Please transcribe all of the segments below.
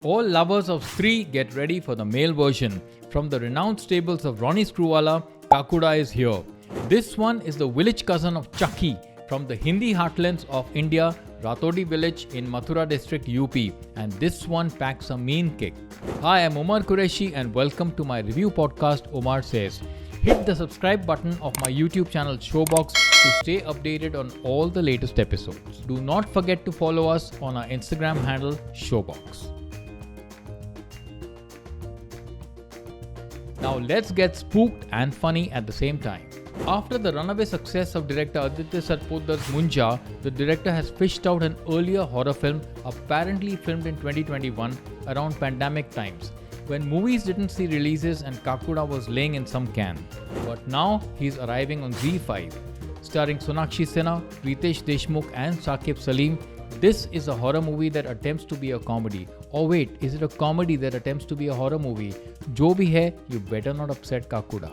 All lovers of Stree, get ready for the male version. From the renowned stables of Ronnie Screwvala, Kakuda is here. This one is the village cousin of Chucky from the Hindi heartlands of India, Ratodi village in Mathura district UP, and this one packs a mean kick. Hi, I'm Omar Qureshi and welcome to my review podcast Omar Says. Hit the subscribe button of my YouTube channel Showbox to stay updated on all the latest episodes. Do not forget to follow us on our Instagram handle Showbox. Now let's get spooked and funny at the same time. After the runaway success of director Aditya Sarpodar's Munja, the director has fished out an earlier horror film apparently filmed in 2021 around pandemic times, when movies didn't see releases and Kakuda was laying in some can. But now he's arriving on Z5. Starring Sonakshi Sinha, Ritiesh, Deshmukh and Saqib, Salim, this is a horror movie that attempts to be a comedy. Or wait, is it a comedy that attempts to be a horror movie? Jo bhi hai, you better not upset Kakuda.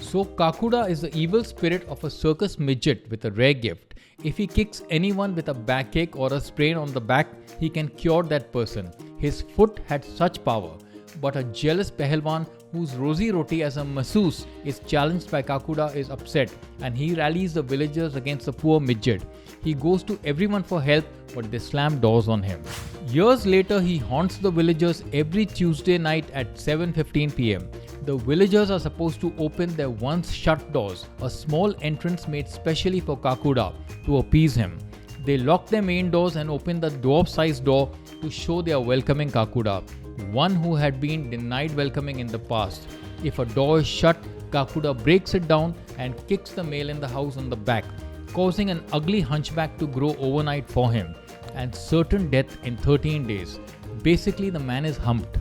So Kakuda is the evil spirit of a circus midget with a rare gift. If he kicks anyone with a backache or a sprain on the back, he can cure that person. His foot had such power. But a jealous pehelwan whose rosy roti as a masseuse is challenged by Kakuda is upset and he rallies the villagers against the poor midget. He goes to everyone for help, but they slam doors on him. Years later, he haunts the villagers every Tuesday night at 7:15 p.m. The villagers are supposed to open their once shut doors, a small entrance made specially for Kakuda, to appease him. They lock their main doors and open the dwarf-sized door to show they are welcoming Kakuda, one who had been denied welcoming in the past. If a door is shut, Kakuda breaks it down and kicks the male in the house on the back, causing an ugly hunchback to grow overnight for him, and certain death in 13 days. Basically, the man is humped.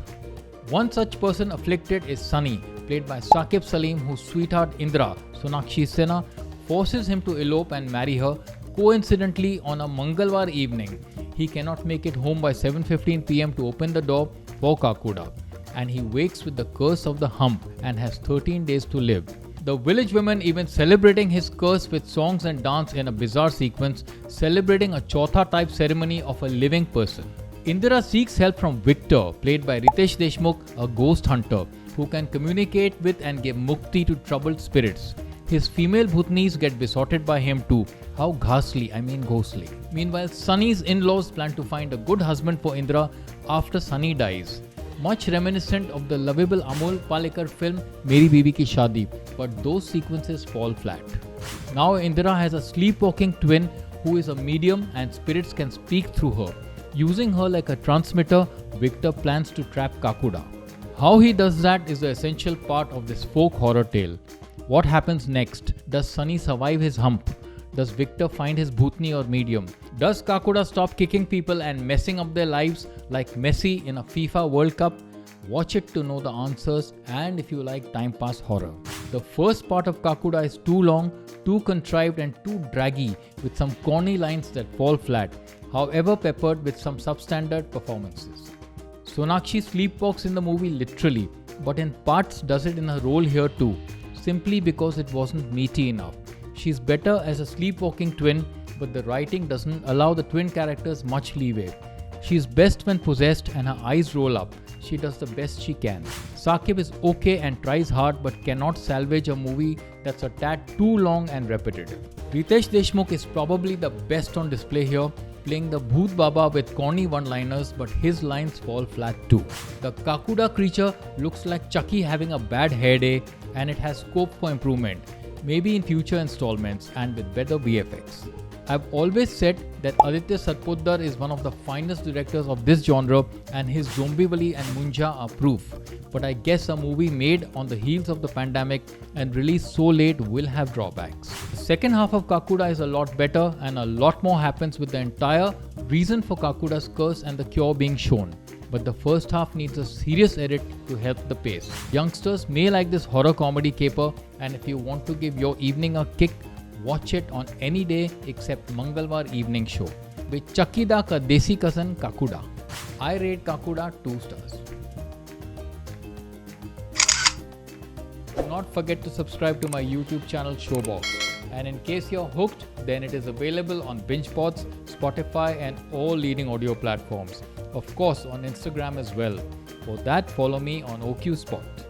One such person afflicted is Sunny, played by Saqib Salim, whose sweetheart Indra, Sonakshi Sinha, forces him to elope and marry her, coincidentally on a Mangalwar evening. He cannot make it home by 7:15 p.m. to open the door for Kakuda, and he wakes with the curse of the hump and has 13 days to live. The village women even celebrating his curse with songs and dance in a bizarre sequence, celebrating a Chautha type ceremony of a living person. Indira seeks help from Victor, played by Ritiesh Deshmukh, a ghost hunter who can communicate with and give mukti to troubled spirits. His female bhutnis get besotted by him too. How ghastly, I mean ghostly. Meanwhile, Sunny's in-laws plan to find a good husband for Indra after Sunny dies. Much reminiscent of the lovable Amol Palekar film Meri Bibi Ki Shaadi, but those sequences fall flat. Now Indira has a sleepwalking twin who is a medium and spirits can speak through her. Using her like a transmitter, Victor plans to trap Kakuda. How he does that is the essential part of this folk horror tale. What happens next? Does Sunny survive his hump? Does Victor find his bhutni or medium? Does Kakuda stop kicking people and messing up their lives like Messi in a FIFA World Cup? Watch it to know the answers and if you like time pass horror. The first part of Kakuda is too long, too contrived and too draggy with some corny lines that fall flat, however peppered with some substandard performances. Sonakshi sleepwalks in the movie literally, but in parts does it in her role here too, simply because it wasn't meaty enough. She's better as a sleepwalking twin, but the writing doesn't allow the twin characters much leeway. She's best when possessed and her eyes roll up. She does the best she can. Saqib is okay and tries hard but cannot salvage a movie that's a tad too long and repetitive. Ritiesh Deshmukh is probably the best on display here, playing the Bhoot Baba with corny one-liners, but his lines fall flat too. The Kakuda creature looks like Chucky having a bad hair day and it has scope for improvement. Maybe in future installments and with better VFX. I've always said that Aditya Sarpodar is one of the finest directors of this genre and his Zombievali and Munja are proof. But I guess a movie made on the heels of the pandemic and released so late will have drawbacks. The second half of Kakuda is a lot better and a lot more happens with the entire reason for Kakuda's curse and the cure being shown. But the first half needs a serious edit to help the pace. Youngsters may like this horror comedy caper, and if you want to give your evening a kick, watch it on any day except Mangalwar evening show with Chucky da ka desi cousin Kakuda. I rate Kakuda 2 stars. Do not forget to subscribe to my YouTube channel Showbox. And in case you're hooked, then it is available on BingePods, Spotify and all leading audio platforms. Of course, on Instagram as well. For that, follow me on OQ Spot.